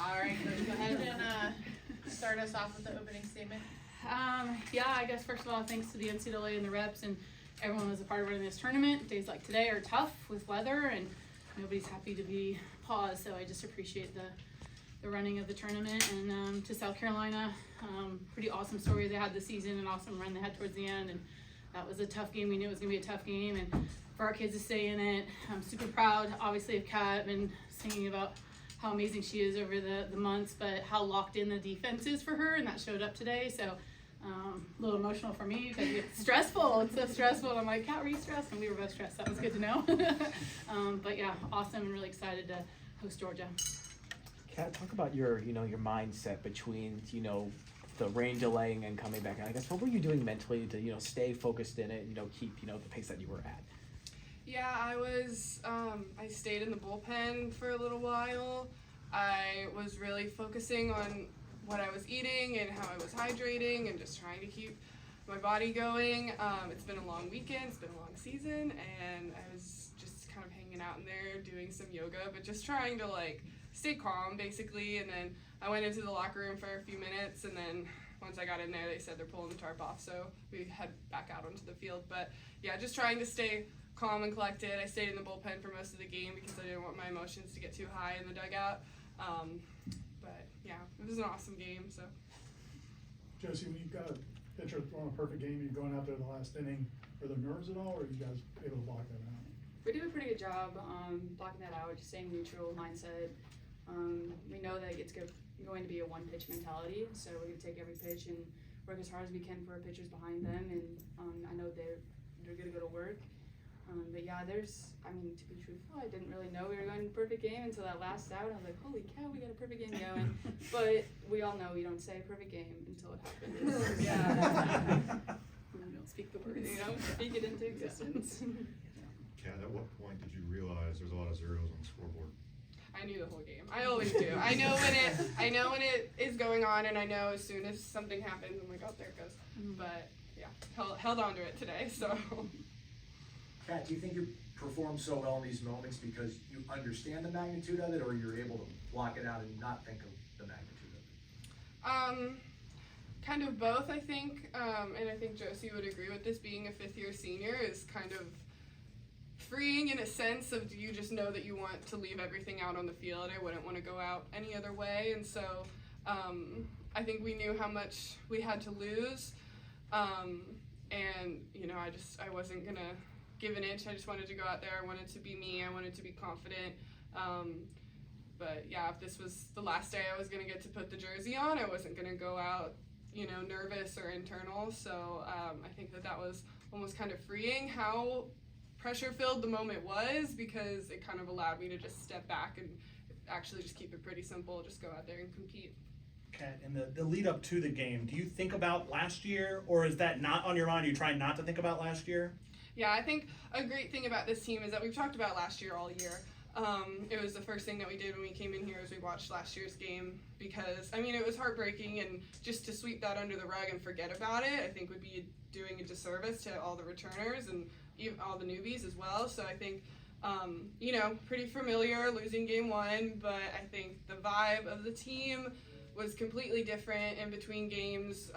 All right, Coach, go ahead and start us off with the opening statement. Yeah, I guess first of all, thanks to the NCAA and the reps and everyone who was a part of running this tournament. Days like today are tough with weather and nobody's happy to be paused, so I just appreciate the running of the tournament. And to South Carolina, pretty awesome story they had this season, an awesome run they had towards the end, and that was a tough game. We knew it was going to be a tough game, and for our kids to stay in it, I'm super proud, obviously, of Kat. I've been singing about how amazing she is over the months, but how locked in the defense is for her, and that showed up today. So a little emotional for me because it's stressful. It's so stressful. And I'm like, Kat, were you stressed? And we were both stressed. That was good to know. But yeah, awesome and really excited to host Georgia. Kat, talk about your mindset between, the rain delaying and coming back. And I guess what were you doing mentally to, stay focused in it, keep, the pace that you were at? Yeah, I was, I stayed in the bullpen for a little while. I was really focusing on what I was eating and how I was hydrating and just trying to keep my body going. It's been a long weekend, it's been a long season, and I was just kind of hanging out in there doing some yoga, but just trying to stay calm basically. And then I went into the locker room for a few minutes, and then once I got in there, they said they're pulling the tarp off, so we head back out onto the field. But yeah, just trying to stay calm and collected. I stayed in the bullpen for most of the game because I didn't want my emotions to get too high in the dugout. But yeah, it was an awesome game. So, Josie, when you've got a pitcher throwing a perfect game, you're going out there the last inning, are there nerves at all, or are you guys able to block that out? We do a pretty good job blocking that out, just staying neutral mindset. We know that it's going to be a one-pitch mentality, so we're going to take every pitch and work as hard as we can for our pitchers behind them, and I know they're going to go to work. But yeah, to be truthful, I didn't really know we were going to a perfect game until that last out. I was like, holy cow, we got a perfect game going. But we all know you don't say perfect game until it happens. Yeah. You don't speak the words. You don't speak it into existence. Kat, at what point did you realize there's a lot of zeros on the scoreboard? I knew the whole game. I always do. I know when it is going on, and I know as soon as something happens, I'm like, oh, there it goes. But yeah, held on to it today. So. Kat, do you think you perform so well in these moments because you understand the magnitude of it, or you're able to block it out and not think of the magnitude of it? Kind of both, I think. And I think Josie would agree with this. Being a fifth-year senior is kind of freeing in a sense of you just know that you want to leave everything out on the field. I wouldn't want to go out any other way. And so I think we knew how much we had to lose. And, I wasn't going to give an inch. I just wanted to go out there. I wanted to be me. I wanted to be confident. But yeah, if this was the last day I was going to get to put the jersey on, I wasn't going to go out, nervous or internal. So I think that was almost kind of freeing how pressure-filled the moment was, because it kind of allowed me to just step back and actually just keep it pretty simple, just go out there and compete. Kat, in the lead up to the game, do you think about last year, or is that not on your mind? Are you trying not to think about last year? Yeah, I think a great thing about this team is that we've talked about last year all year. It was the first thing that we did when we came in here is we watched last year's game, because, it was heartbreaking, and just to sweep that under the rug and forget about it, I think would be doing a disservice to all the returners and even all the newbies as well. So I think, pretty familiar losing game one, but I think the vibe of the team was completely different in between games.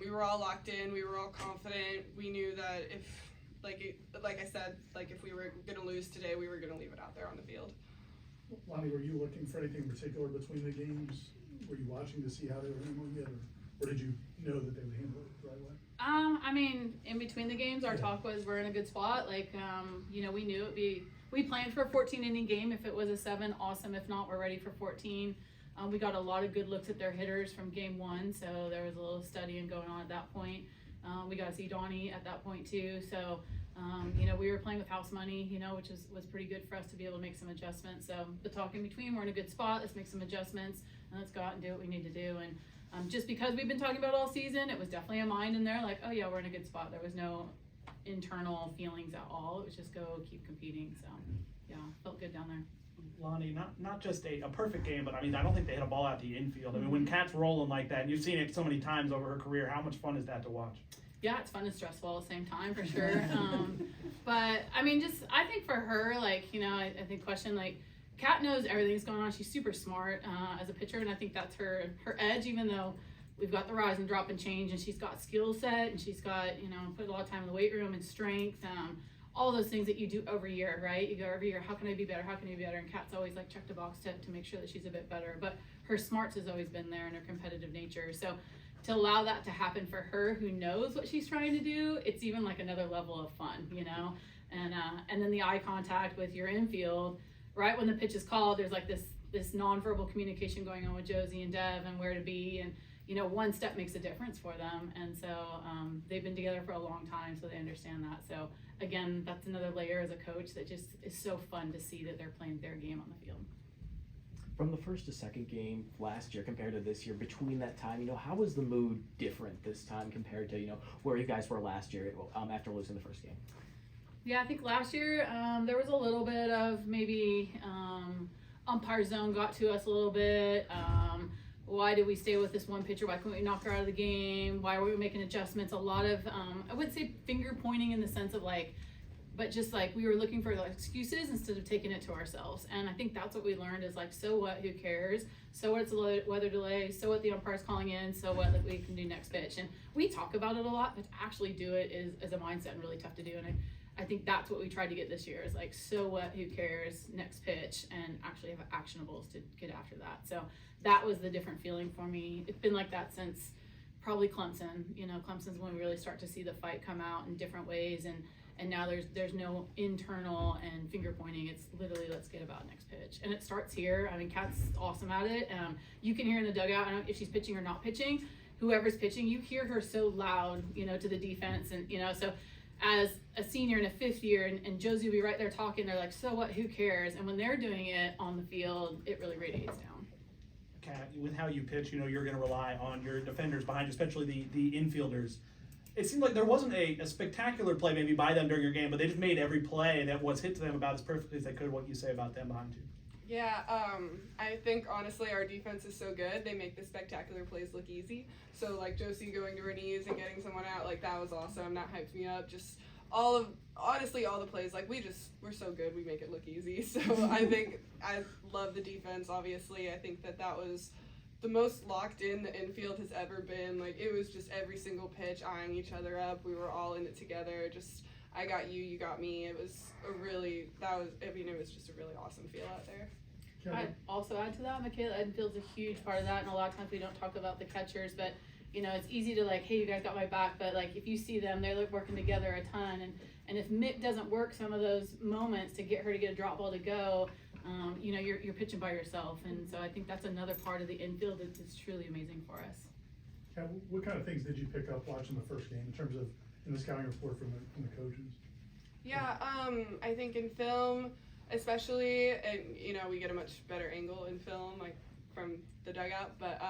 We were all locked in, we were all confident. We knew that if we were going to lose today, we were going to leave it out there on the field. Lonni, were you looking for anything in particular between the games? Were you watching to see how they were handling it, or did you know that they would handle it the right way? In between the games, our talk was we're in a good spot. We knew we planned for a 14-inning game. If it was a 7, awesome. If not, we're ready for 14. We got a lot of good looks at their hitters from game 1, so there was a little studying going on at that point. We got to see Donnie at that point too. So, we were playing with house money, which was pretty good for us to be able to make some adjustments. So the talk in between, we're in a good spot. Let's make some adjustments and let's go out and do what we need to do. And just because we've been talking about all season, it was definitely a mind in there like, oh yeah, we're in a good spot. There was no internal feelings at all. It was just go keep competing. So yeah, felt good down there. Lonni, not just a perfect game, but I don't think they hit a ball out the infield. When Kat's rolling like that, and you've seen it so many times over her career, how much fun is that to watch? Yeah, it's fun and stressful at the same time for sure. But I think for her, I think question Kat knows everything that's going on. She's super smart as a pitcher, and I think that's her edge, even though we've got the rise and drop and change, and she's got skill set, and she's got, you know, put a lot of time in the weight room and strength, all those things that you do every year, right? You go every year, how can I be better? How can I be better? And Kat's always like checked a box to make sure that she's a bit better. But her smarts has always been there and her competitive nature. So to allow that to happen for her, who knows what she's trying to do, it's even like another level of fun, you know? And then the eye contact with your infield, right when the pitch is called, there's like this nonverbal communication going on with Josie and Dev and where to be, and you know, one step makes a difference for them. And so they've been together for a long time, so they understand that. So again, that's another layer as a coach that just is so fun to see that they're playing their game on the field. From the first to second game last year compared to this year, between that time, you know, how was the mood different this time compared to, you know, where you guys were last year after losing the first game? Yeah, I think last year there was a little bit of maybe umpire zone got to us a little bit. Why did we stay with this one pitcher? Why couldn't we knock her out of the game? Why were we making adjustments? A lot of, I wouldn't say finger pointing in the sense of like, but just like we were looking for like excuses instead of taking it to ourselves. And I think that's what we learned is like, so what, who cares? So what, it's a weather delay. So what, the umpire's calling in. So what, like we can do next pitch. And we talk about it a lot, but to actually do it is a mindset and really tough to do. And I think that's what we tried to get this year is like, so what, who cares, next pitch, and actually have actionables to get after that. So that was the different feeling for me. It's been like that since probably Clemson. You know, Clemson's when we really start to see the fight come out in different ways, and now there's no internal and finger pointing. It's literally, let's get about next pitch. And it starts here. I mean, Kat's awesome at it. You can hear in the dugout, I don't know if she's pitching or not pitching, whoever's pitching, you hear her so loud, you know, to the defense. And, you know, so as a senior in a fifth year, and Josie will be right there talking, they're like, so what, who cares? And when they're doing it on the field, it really radiates down. Kat, with how you pitch, you know, you're going to rely on your defenders behind you, especially the infielders. It seemed like there wasn't a spectacular play maybe by them during your game, but they just made every play that was hit to them about as perfectly as they could. What you say about them behind you? Yeah, I think honestly our defense is so good, they make the spectacular plays look easy. So like Josie going to her knees and getting someone out, like that was awesome. That hyped me up. Just honestly all the plays, like we're so good, we make it look easy. So I think I love the defense, obviously. I think that was the most locked in the infield has ever been. Like it was just every single pitch eyeing each other up. We were all in it together. Just I got you, you got me. It was it was just a really awesome feel out there. I'd also add to that, Michaela Edenfield's a huge part of that, and a lot of times we don't talk about the catchers, but you know, it's easy to like, hey, you guys got my back, but like if you see them, they're like working together a ton, and if Mick doesn't work some of those moments to get her to get a drop ball to go, you know, you're pitching by yourself, and so I think that's another part of the infield that's truly amazing for us. Kat, what kind of things did you pick up watching the first game in terms of in the scouting report from the coaches? Yeah, I think in film, especially, and you know, we get a much better angle in film, like from the dugout, but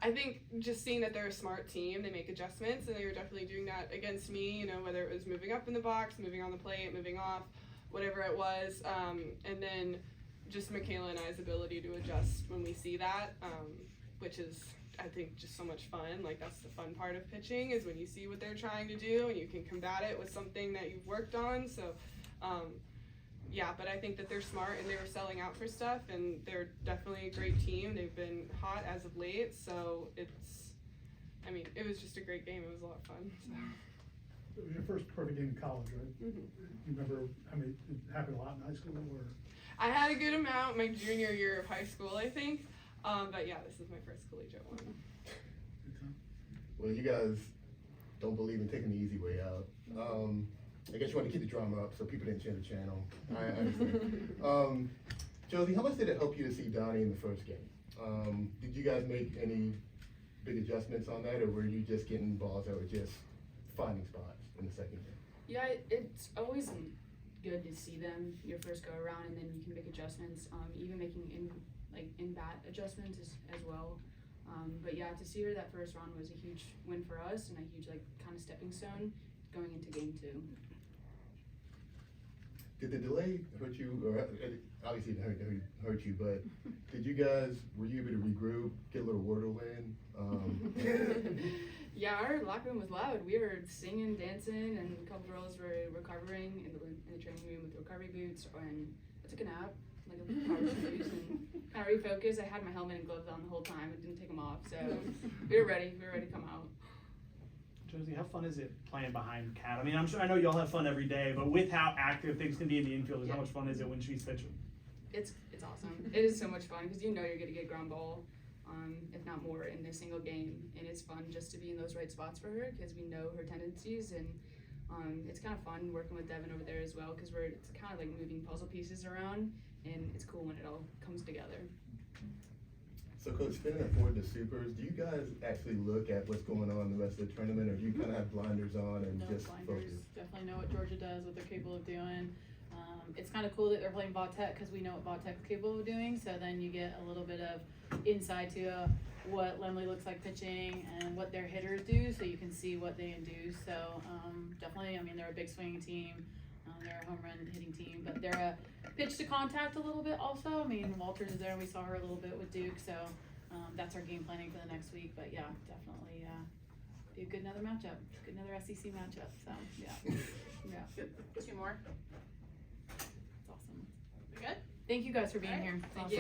I think just seeing that they're a smart team, they make adjustments, and they were definitely doing that against me, you know, whether it was moving up in the box, moving on the plate, moving off, whatever it was, and then just Michaela and I's ability to adjust when we see that, which is, I think, just so much fun. Like that's the fun part of pitching, is when you see what they're trying to do and you can combat it with something that you've worked on. So yeah, but I think that they're smart and they were selling out for stuff, and they're definitely a great team. They've been hot as of late, so it was just a great game. It was a lot of fun. So. It was your first perfect game in college, right? Mm-hmm. You remember how many, it happened a lot in high school, or? I had a good amount my junior year of high school, I think. But yeah, this is my first collegiate one. Well, you guys don't believe in taking the easy way out. I guess you want to keep the drama up so people didn't change the channel. I understand. Josie, how much did it help you to see Donnie in the first game? Did you guys make any big adjustments on that, or were you just getting balls that were just finding spots in the second game? Yeah, it's always good to see them your first go around, and then you can make adjustments, even making in bat adjustments as well. But yeah, to see her that first round was a huge win for us and a huge kind of stepping stone going into game 2. Did the delay hurt you, or obviously it didn't hurt you, but were you able to regroup, get a little Wordle in? Yeah, our locker room was loud. We were singing, dancing, and a couple girls were recovering in the training room with recovery boots, and I took a nap. like a power shoes and kind of refocus. I had my helmet and gloves on the whole time. I didn't take them off, so we were ready. We were ready to come out. Josie, how fun is it playing behind Kat? I mean, I know y'all have fun every day, but with how active things can be in the infield, how much fun is it when she's pitching? It's awesome. It is so much fun because you know you're gonna get ground ball, if not more, in a single game, and it's fun just to be in those right spots for her because we know her tendencies, and it's kind of fun working with Devin over there as well because it's kind of like moving puzzle pieces around, and it's cool when it all comes together. So Coach, spinning it forward to supers, do you guys actually look at what's going on in the rest of the tournament, or do you kind of have blinders on and No just blinders, focus? definitely know what Georgia does, what they're capable of doing. It's kind of cool that they're playing Vautech because we know what Vautech's capable of doing, so then you get a little bit of insight to what Lemley looks like pitching and what their hitters do, so you can see what they can do. So definitely, I mean, they're a big swinging team. They're a home run hitting team, but they're a pitch to contact a little bit also. I mean, Walters is there, and we saw her a little bit with Duke, so that's our game planning for the next week. But yeah, definitely be a good another matchup, good another SEC matchup. So yeah, yeah, Two more. it's awesome. We good? Thank you guys for being All right. here. It's Thank awesome. you.